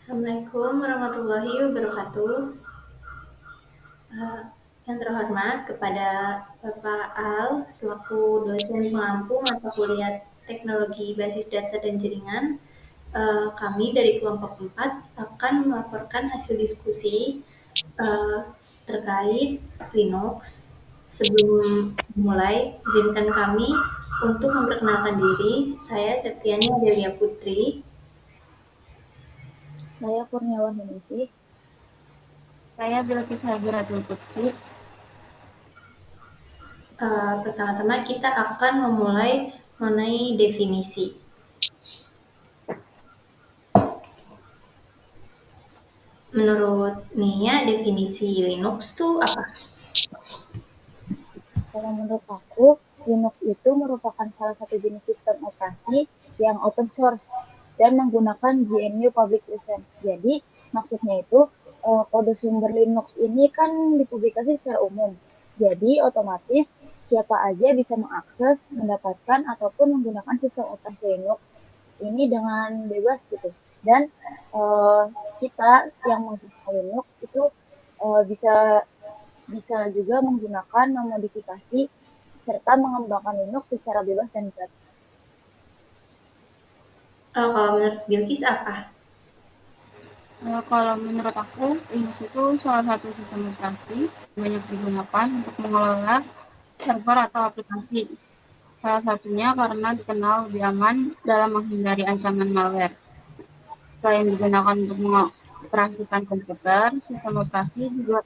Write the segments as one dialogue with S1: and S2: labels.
S1: Assalamualaikum warahmatullahi wabarakatuh. Eh, yang terhormat kepada Bapak Al selaku dosen pengampu mata kuliah Teknologi Basis Data dan Jaringan, kami dari kelompok 4 akan melaporkan hasil diskusi eh, terkait Linux. Sebelum mulai, izinkan kami untuk memperkenalkan diri. Saya Septiani Adelia Putri.
S2: Saya Kurniawan Ningsih.
S3: Saya Bilkis Hajiratul Putri.
S1: Pertama-tama kita akan memulai mengenai definisi. Menurut Nia, definisi Linux itu apa?
S2: Kalau menurut aku, Linux itu merupakan salah satu jenis sistem operasi yang open source dan menggunakan GNU Public License. Jadi, maksudnya itu kode sumber Linux ini kan dipublikasi secara umum. Jadi, otomatis siapa aja bisa mengakses, mendapatkan, ataupun menggunakan sistem operasi Linux ini dengan bebas gitu. Dan uh, kita yang menggunakan Linux itu bisa bisa juga menggunakan memodifikasi serta mengembangkan Linux secara bebas dan gratis.
S1: Kalau menurut Bilkis apa?
S3: Kalau menurut aku, Linux itu salah satu sistem operasi banyak digunakan untuk mengelola server atau aplikasi. Salah satunya karena dikenal lebih aman dalam menghindari ancaman malware. Selain digunakan untuk mengoperasikan komputer, sistem operasi juga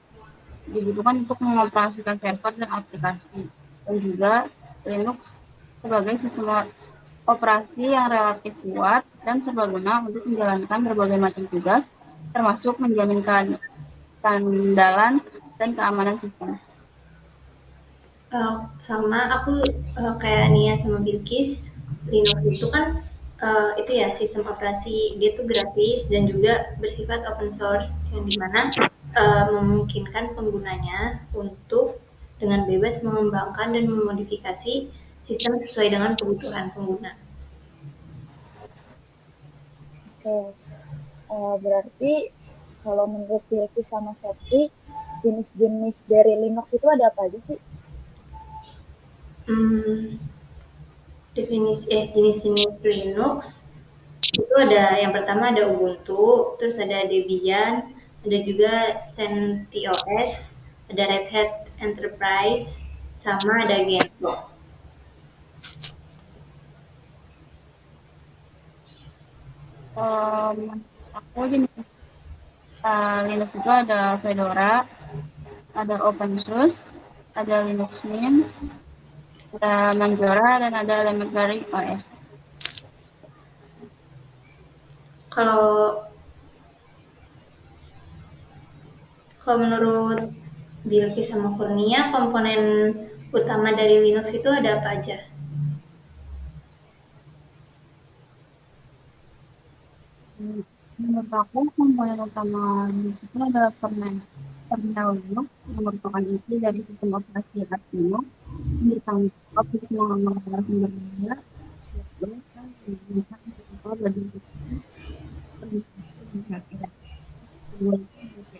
S3: dibutuhkan untuk mengoperasikan server dan aplikasi. Dan juga Linux sebagai sistem operasi yang relatif kuat dan serbaguna untuk menjalankan berbagai macam tugas, termasuk menjamin keandalan dan keamanan sistem.
S1: Sama aku kayak Nia sama Bilkis, Linux itu kan itu ya sistem operasi dia tuh gratis dan juga bersifat open source yang dimana memungkinkan penggunanya untuk dengan bebas mengembangkan dan memodifikasi sistem sesuai dengan kebutuhan pengguna.
S2: Oke, berarti kalau menurut Bilky sama Septi, jenis-jenis dari Linux itu ada apa aja sih?
S1: Hmm, jenis-jenis Linux itu ada yang pertama ada Ubuntu, terus ada Debian, ada juga CentOS, ada Red Hat Enterprise, sama ada Gentoo.
S3: Aku jenis Linux itu ada Fedora, ada OpenSUSE, ada Linux Mint, ada Manjaro, dan ada Elementary OS.
S1: Kalau kalau menurut Bilki sama Kurnia, komponen utama dari Linux itu ada apa aja?
S3: Menurut aku, komponen utama Linux itu ada kernel Linux yang merupakan inti dari sistem operasi atas Linux yang bertanggung jawab untuk mengelola sumber daya, software, dan menggunakan protokol bagi komunikasi dan kemudian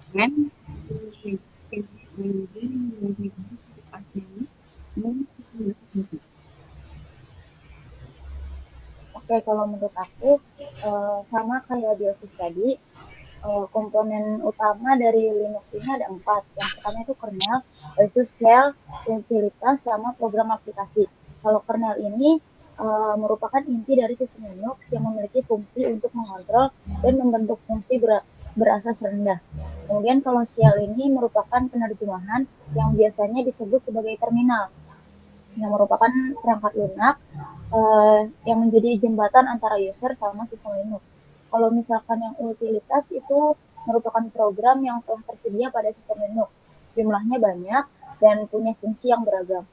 S3: segmen teknologi yang menjadi aplikasi dan sistem basis.
S2: Oke, kalau menurut aku, sama kayak Bilkis tadi, komponen utama dari Linux ini ada 4. Yang pertama itu kernel, itu shell, utilitas, sama program aplikasi. Kalau kernel ini merupakan inti dari sistem Linux yang memiliki fungsi untuk mengontrol dan membentuk fungsi berasas rendah. Kemudian kalau shell ini merupakan penerjemahan yang biasanya disebut sebagai terminal, yang merupakan perangkat lunak yang menjadi jembatan antara user sama sistem Linux. Kalau misalkan yang utilitas itu merupakan program yang telah tersedia pada sistem Linux. Jumlahnya banyak dan punya fungsi yang beragam.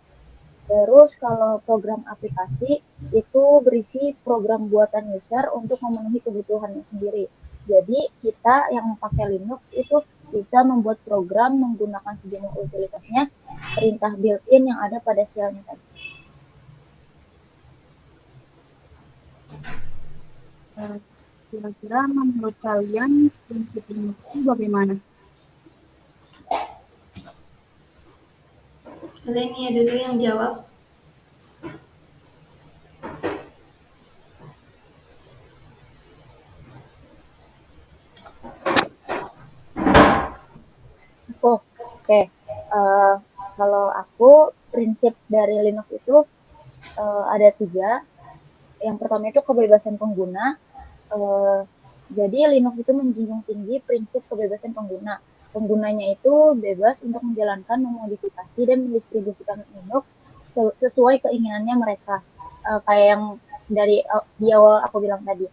S2: Terus kalau program aplikasi itu berisi program buatan user untuk memenuhi kebutuhannya sendiri. Jadi kita yang pakai Linux itu bisa membuat program menggunakan sejumlah utilitasnya, perintah built-in yang ada pada shell-nya tadi.
S3: Kira-kira menurut kalian prinsip Linux itu bagaimana?
S1: Boleh nih ya dulu yang jawab.
S2: Oke. Eh, Kalau aku prinsip dari Linux itu ada tiga. Yang pertama itu kebebasan pengguna. Eh, jadi Linux itu menjunjung tinggi prinsip kebebasan pengguna. Penggunanya itu bebas untuk menjalankan, memodifikasi, dan mendistribusikan Linux sesuai keinginannya mereka. Kayak yang dari di awal aku bilang tadi.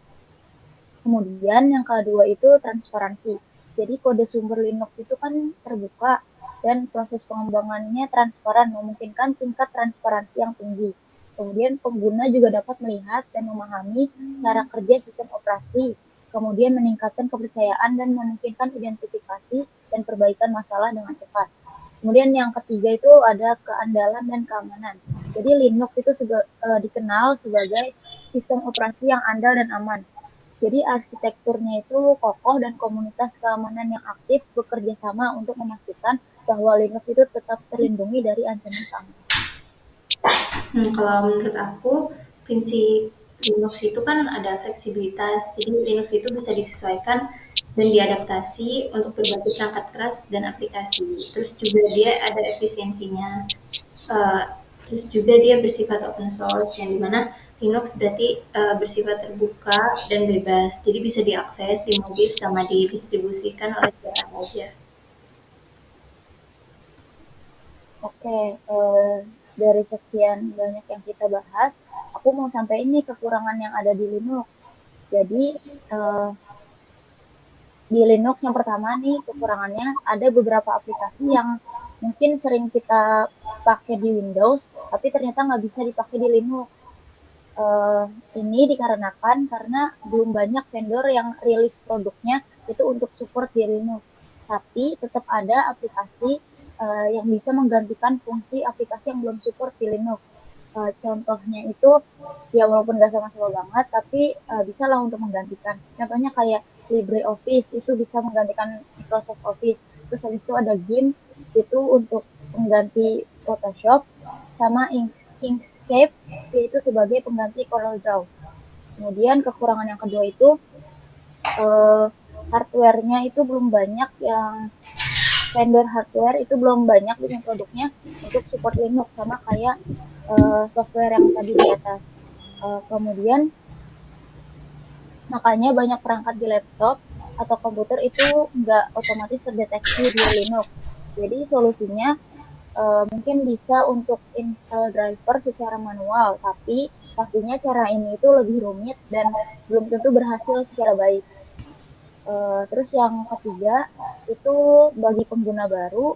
S2: Kemudian yang kedua itu transparansi. Jadi kode sumber Linux itu kan terbuka dan proses pengembangannya transparan, memungkinkan tingkat transparansi yang tinggi. Kemudian pengguna juga dapat melihat dan memahami cara kerja sistem operasi, kemudian meningkatkan kepercayaan dan memungkinkan identifikasi dan perbaikan masalah dengan cepat. Kemudian yang ketiga itu ada keandalan dan keamanan. Jadi Linux itu dikenal sebagai sistem operasi yang andal dan aman. Jadi arsitekturnya itu kokoh dan komunitas keamanan yang aktif bekerja sama untuk memastikan bahwa Linux itu tetap terlindungi dari ancaman keamanan.
S1: Kalau menurut aku, prinsip Linux itu kan ada fleksibilitas. Jadi Linux itu bisa disesuaikan dan diadaptasi untuk berbagai perangkat keras dan aplikasi. Terus juga dia ada efisiensinya. Eh, Terus juga dia bersifat open source, yang dimana Linux berarti bersifat terbuka dan bebas. Jadi bisa diakses, dimodif, sama didistribusikan oleh siapa saja.
S2: Oke, dari sekian banyak yang kita bahas, aku mau sampai ini kekurangan yang ada di Linux. Jadi di Linux yang pertama nih kekurangannya ada beberapa aplikasi yang mungkin sering kita pakai di Windows, tapi ternyata nggak bisa dipakai di Linux. Uh, ini dikarenakan karena belum banyak vendor yang rilis produknya itu untuk support di Linux. Tapi tetap ada aplikasi yang bisa menggantikan fungsi aplikasi yang belum support di Linux. Contohnya itu ya walaupun nggak sama-sama banget, tapi bisa lah untuk menggantikan. Contohnya kayak LibreOffice itu bisa menggantikan Microsoft Office. Terus habis itu ada GIMP itu untuk mengganti Photoshop sama Inkscape yaitu sebagai pengganti CorelDRAW. Kemudian kekurangan yang kedua itu hardware-nya itu belum banyak yang vendor hardware itu belum banyak bikin produknya untuk support Linux sama kayak software yang tadi di atas. Kemudian makanya banyak perangkat di laptop atau komputer itu nggak otomatis terdeteksi di Linux. Jadi solusinya mungkin bisa untuk install driver secara manual, tapi pastinya cara ini itu lebih rumit dan belum tentu berhasil secara baik. Terus yang ketiga itu bagi pengguna baru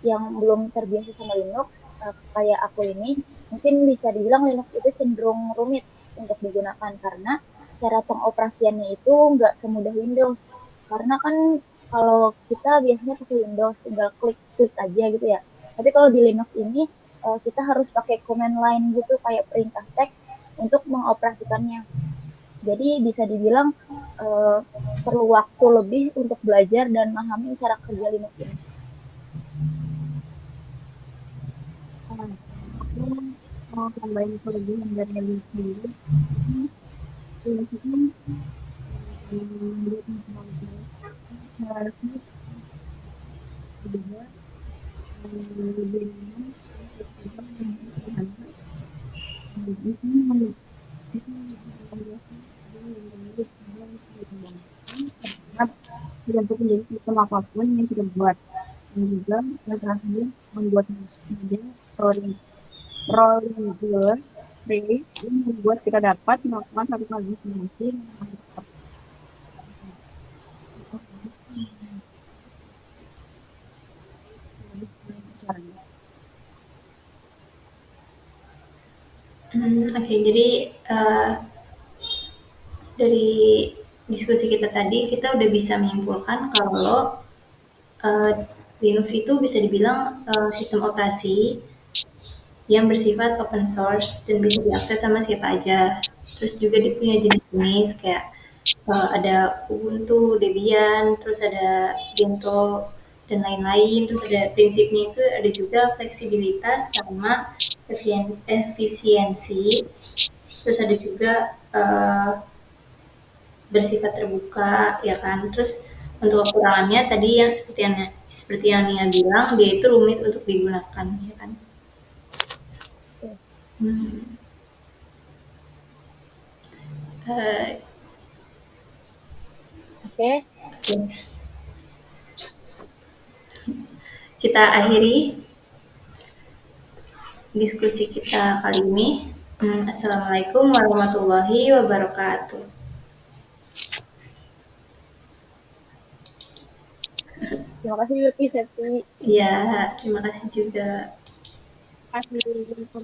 S2: yang belum terbiasa sama Linux, kayak aku ini, mungkin bisa dibilang Linux itu cenderung rumit untuk digunakan karena cara pengoperasiannya itu nggak semudah Windows. Karena kan kalau kita biasanya pakai Windows tinggal klik-klik aja gitu ya. Tapi kalau di Linux ini kita harus pakai command line gitu kayak perintah teks untuk mengoperasikannya. Jadi bisa dibilang perlu waktu lebih untuk belajar dan memahami cara kerja Linux ini.
S3: Aku mau tambahin kelebihan dari Linux sendiri. Linux itu menurut harusnya juga lebih tergantung menjadi sistem apapun yang kita buat dan juga yang terakhir membuat media rolling free ini membuat kita dapat melakukan satu kali simulasi
S1: Oke, jadi dari diskusi kita tadi kita udah bisa menyimpulkan kalau Linux itu bisa dibilang sistem operasi yang bersifat open source dan bisa diakses sama siapa aja. Terus juga dia punya jenis-jenis kayak ada Ubuntu, Debian, terus ada Gentoo dan lain-lain. Terus ada prinsipnya itu ada juga fleksibilitas sama efisiensi. Terus ada juga bersifat terbuka, ya kan. Terus untuk kekurangannya tadi yang seperti yang Nia bilang, dia itu rumit untuk digunakan, ya kan. Hmm. Eh,
S2: Oke,
S1: kita akhiri diskusi kita kali ini. Assalamualaikum warahmatullahi wabarakatuh.
S2: terima kasih Yuki, Septi.
S1: Ya, terima kasih juga.
S3: Kasih